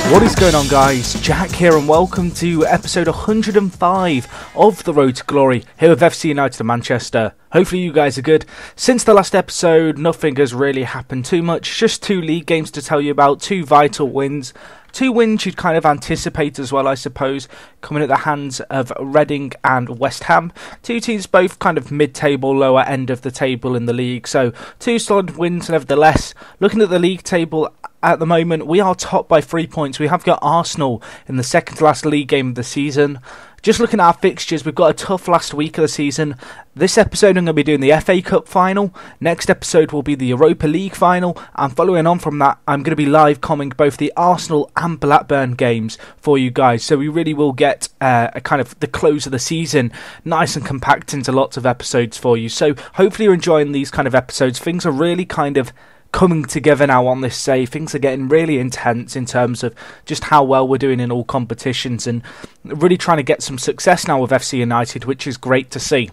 What is going on, guys? Jack here, and welcome to episode 105 of The Road to Glory here with FC United of Manchester. Hopefully you guys are good. Since the last episode, nothing has really happened too much. Just 2 league games to tell you about, 2 vital wins. 2 wins you'd kind of anticipate as well, I suppose, coming at the hands of Reading and West Ham. 2 teams both kind of mid-table, lower end of the table in the league. So 2 solid wins nevertheless. Looking at the league table at the moment, we are top by 3 points. We have got Arsenal in the second to last league game of the season. Just looking at our fixtures, we've got a tough last week of the season. This episode I'm going to be doing the FA Cup final. Next episode will be the Europa League final. And following on from that, I'm going to be live commenting both the Arsenal and Blackburn games for you guys. So we really will get a kind of the close of the season nice and compact into lots of episodes for you. So hopefully you're enjoying these kind of episodes. Things are really kind of coming together now on this save. Things are getting really intense in terms of just how well we're doing in all competitions and really trying to get some success now with FC United, which is great to see.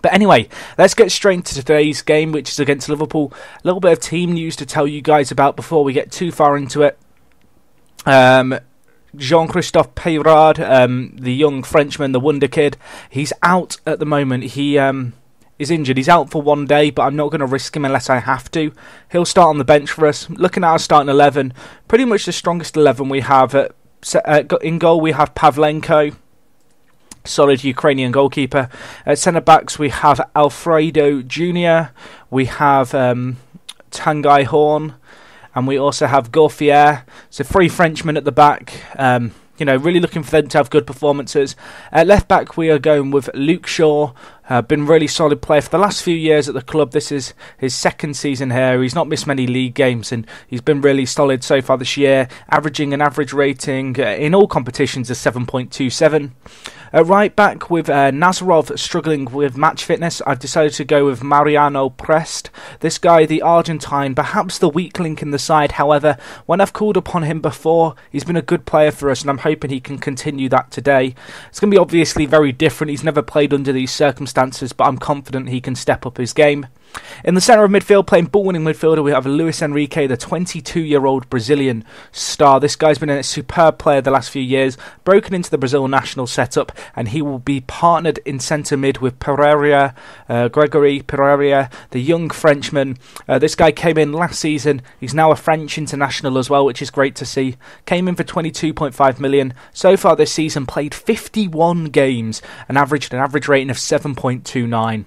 But anyway, let's get straight into today's game, which is against Liverpool. A little bit of team news to tell you guys about before we get too far into it. Jean-Christophe Peyrard, the young Frenchman, the wonder kid, he's out at the moment. He is injured. He's out for 1 day, but I'm not going to risk him unless I have to. He'll start on the bench for us. Looking at our starting 11, pretty much the strongest 11 we have. In goal, we have Pavlenko, solid Ukrainian goalkeeper. At centre-backs, we have Alfredo Jr., we have Tanguy Horn, and we also have Gauffier. So 3 Frenchmen at the back. Really looking for them to have good performances. At left back, we are going with Luke Shaw. Been really solid player for the last few years at the club. This is his 2nd season here. He's not missed many league games and he's been really solid so far this year, averaging an average rating in all competitions of 7.27. At right back, with Nazarov struggling with match fitness, I've decided to go with Mariano Prest. This guy, the Argentine, perhaps the weak link in the side. However, when I've called upon him before, he's been a good player for us and I'm hoping he can continue that today. It's going to be obviously very different. He's never played under these circumstances, but I'm confident he can step up his game. In the centre of midfield, playing ball-winning midfielder, we have Luis Enrique, the 22-year-old Brazilian star. This guy's been a superb player the last few years, broken into the Brazil national setup, and he will be partnered in centre mid with Gregory Pereira, the young Frenchman. This guy came in last season. He's now a French international as well, which is great to see. Came in for 22.5 million. So far this season, played 51 games and averaged an average rating of 7.29.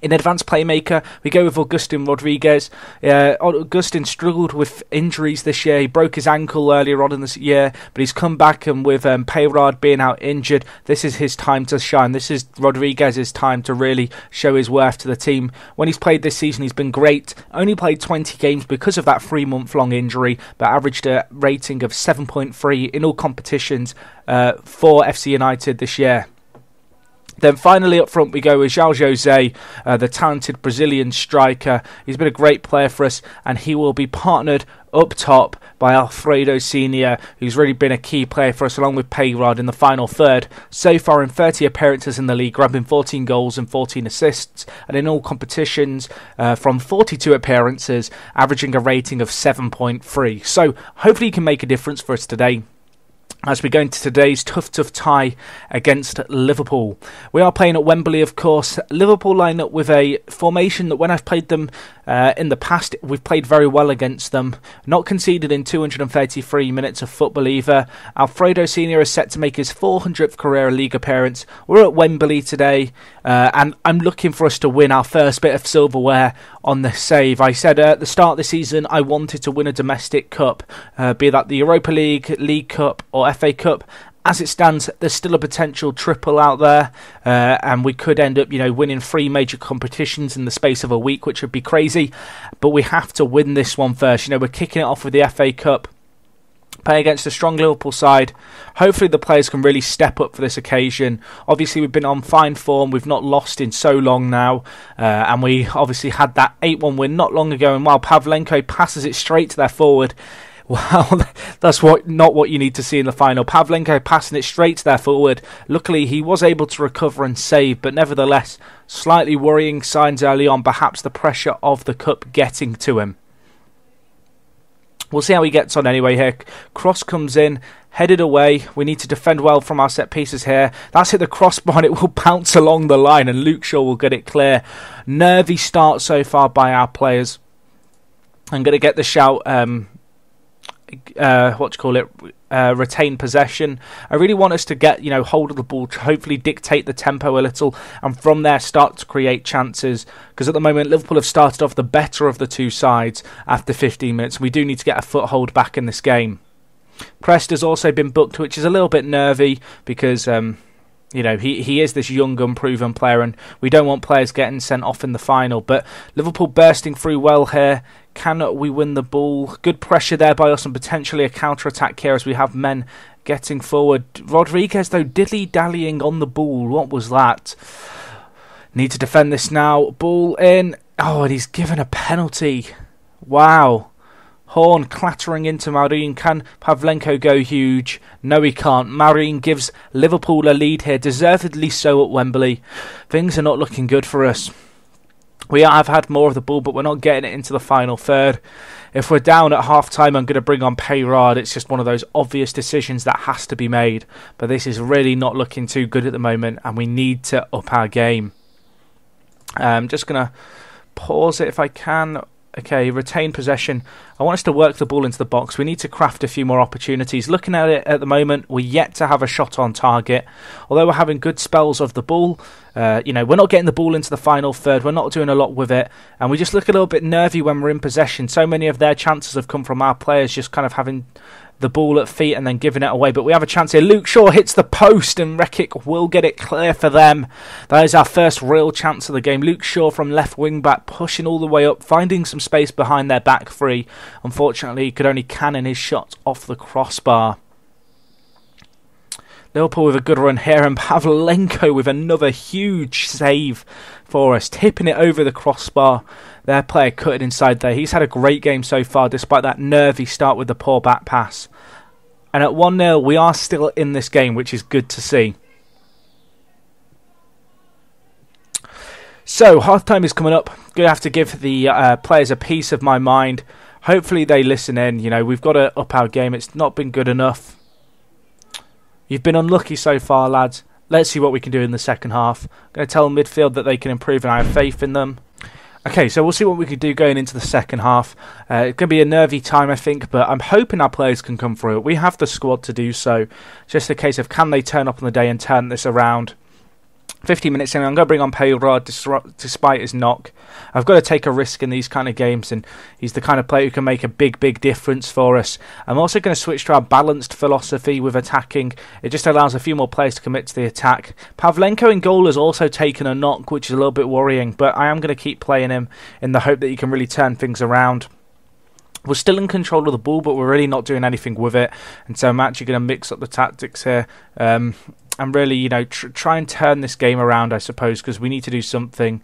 In advanced playmaker, we go with Agustin Rodriguez. Agustin struggled with injuries this year. He broke his ankle earlier on in this year, but he's come back, and with Peyrard being out injured, this is his time to shine. This is Rodriguez's time to really show his worth to the team. When he's played this season, he's been great. Only played 20 games because of that 3-month-long injury, but averaged a rating of 7.3 in all competitions for FC United this year. Then finally up front we go with João José, the talented Brazilian striker. He's been a great player for us and he will be partnered up top by Alfredo Sr., who's really been a key player for us along with Peyrard in the final third. So far in 30 appearances in the league, grabbing 14 goals and 14 assists, and in all competitions from 42 appearances, averaging a rating of 7.3. So hopefully he can make a difference for us today as we go into today's tough tie against Liverpool. We are playing at Wembley, of course. Liverpool line up with a formation that when I've played them in the past, we've played very well against them. Not conceded in 233 minutes of football either. Alfredo Sr. is set to make his 400th career league appearance. We're at Wembley today, and I'm looking for us to win our first bit of silverware on the save. I said at the start of the season I wanted to win a domestic cup, be that the Europa League, League Cup or FA Cup. As it stands, there's still a potential triple out there, and we could end up, winning 3 major competitions in the space of a week, which would be crazy. But we have to win this one first. We're kicking it off with the FA Cup, play against a strong Liverpool side. Hopefully the players can really step up for this occasion. Obviously we've been on fine form. We've not lost in so long now, and we obviously had that 8-1 win not long ago. And while Pavlenko passes it straight to their forward, wow, that's not what you need to see in the final. Pavlenko passing it straight to their forward. Luckily, he was able to recover and save, but nevertheless, slightly worrying signs early on, perhaps the pressure of the cup getting to him. We'll see how he gets on anyway here. Cross comes in, headed away. We need to defend well from our set pieces here. That's hit the crossbar and it will bounce along the line and Luke Shaw will get it clear. Nervy start so far by our players. I'm going to get the shout, retain possession. I really want us to get, hold of the ball, to hopefully dictate the tempo a little, and from there start to create chances, because at the moment Liverpool have started off the better of the two sides after 15 minutes. We do need to get a foothold back in this game. Prest has also been booked, which is a little bit nervy, because he is this young, unproven player, and we don't want players getting sent off in the final. But Liverpool bursting through well here. Can we win the ball? Good pressure there by us, and potentially a counter-attack here as we have men getting forward. Rodriguez, though, dilly-dallying on the ball. What was that? Need to defend this now. Ball in. Oh, and he's given a penalty. Wow. Horn clattering into Marin. Can Pavlenko go huge? No, he can't. Marin gives Liverpool a lead here, deservedly so at Wembley. Things are not looking good for us. We have had more of the ball, but we're not getting it into the final third. If we're down at half-time, I'm going to bring on Peyrard. It's just one of those obvious decisions that has to be made. But this is really not looking too good at the moment, and we need to up our game. I'm just going to pause it if I can. Okay, retain possession. I want us to work the ball into the box. We need to craft a few more opportunities. Looking at it at the moment, we're yet to have a shot on target. Although we're having good spells of the ball, we're not getting the ball into the final third. We're not doing a lot with it. And we just look a little bit nervy when we're in possession. So many of their chances have come from our players just kind of having the ball at feet and then giving it away. But we have a chance here. Luke Shaw hits the post and Rekic will get it clear for them. That is our first real chance of the game. Luke Shaw from left wing back, pushing all the way up, finding some space behind their back three. Unfortunately, he could only cannon his shot off the crossbar. Liverpool with a good run here, and Pavlenko with another huge save for us, tipping it over the crossbar. Their player cut it inside there. He's had a great game so far, despite that nervy start with the poor back pass. And at 1-0, we are still in this game, which is good to see. So, half-time is coming up. Going to have to give the players a piece of my mind. Hopefully they listen in. We've got to up our game. It's not been good enough. You've been unlucky so far, lads. Let's see what we can do in the second half. I'm going to tell midfield that they can improve, and I have faith in them. Okay, so we'll see what we can do going into the second half. It's going to be a nervy time, I think, but I'm hoping our players can come through it. We have the squad to do so. Just a case of can they turn up on the day and turn this around. 15 minutes in, I'm going to bring on Peyrard despite his knock. I've got to take a risk in these kind of games, and he's the kind of player who can make a big difference for us. I'm also going to switch to our balanced philosophy with attacking. It just allows a few more players to commit to the attack. Pavlenko in goal has also taken a knock, which is a little bit worrying, but I am going to keep playing him in the hope that he can really turn things around. We're still in control of the ball, but we're really not doing anything with it, and so I'm actually going to mix up the tactics here. And really, try and turn this game around, I suppose, because we need to do something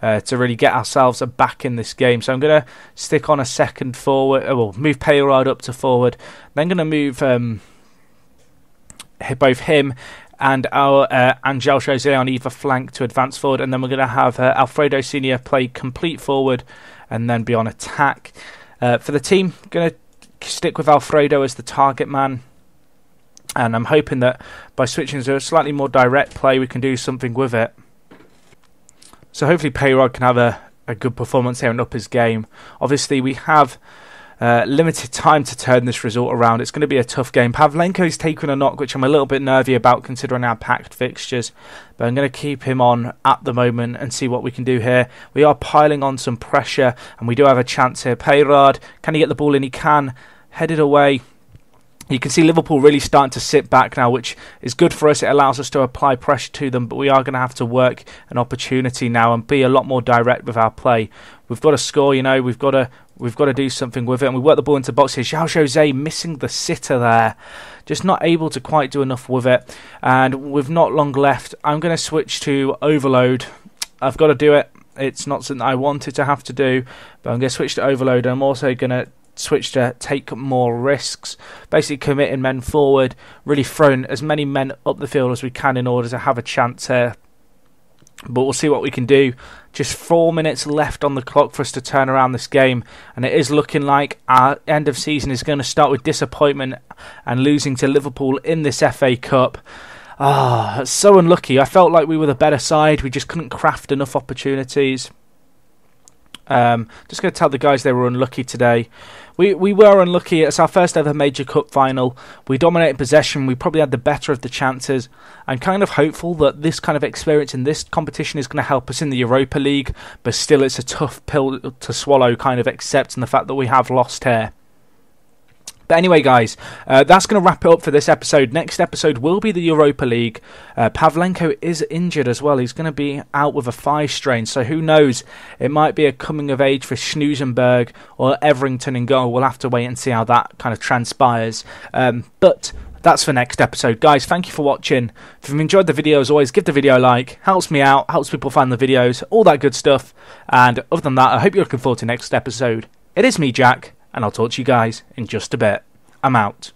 to really get ourselves back in this game. So I'm going to stick on a second forward, move Peyrard up to forward. Then going to move both him and our Angel Jose on either flank to advance forward. And then we're going to have Alfredo Senior play complete forward and then be on attack. For the team, going to stick with Alfredo as the target man. And I'm hoping that by switching to a slightly more direct play, we can do something with it. So hopefully Peyrard can have a good performance here and up his game. Obviously, we have limited time to turn this result around. It's going to be a tough game. Pavlenko's taken a knock, which I'm a little bit nervy about considering our packed fixtures. But I'm going to keep him on at the moment and see what we can do here. We are piling on some pressure, and we do have a chance here. Peyrard, can he get the ball in? He can. Headed away. You can see Liverpool really starting to sit back now, which is good for us. It allows us to apply pressure to them, but we are going to have to work an opportunity now and be a lot more direct with our play. We've got to score, we've got to do something with it, and we work the ball into the box here. João Jose missing the sitter there, just not able to quite do enough with it, and with not long left, I'm going to switch to overload. I've got to do it. It's not something I wanted to have to do, but I'm going to switch to overload, and I'm also going to switch to take more risks, basically committing men forward, really throwing as many men up the field as we can in order to have a chance here. But we'll see what we can do. Just 4 minutes left on the clock for us to turn around this game, and it is looking like our end of season is going to start with disappointment and losing to Liverpool in this FA Cup. So unlucky. I felt like we were the better side. We just couldn't craft enough opportunities. Just going to tell the guys they were unlucky today. We were unlucky. It's our first ever major cup final. We dominated possession. We probably had the better of the chances. I'm kind of hopeful that this kind of experience in this competition is going to help us in the Europa League, but still it's a tough pill to swallow, kind of accepting the fact that we have lost here. But anyway, guys, that's going to wrap it up for this episode. Next episode will be the Europa League. Pavlenko is injured as well. He's going to be out with a thigh strain, so who knows? It might be a coming of age for Schnoosenberg or Everington in goal. We'll have to wait and see how that kind of transpires. But that's for next episode. Guys, thank you for watching. If you've enjoyed the video, as always, give the video a like. Helps me out, helps people find the videos, all that good stuff. And other than that, I hope you're looking forward to next episode. It is me, Jack, and I'll talk to you guys in just a bit. I'm out.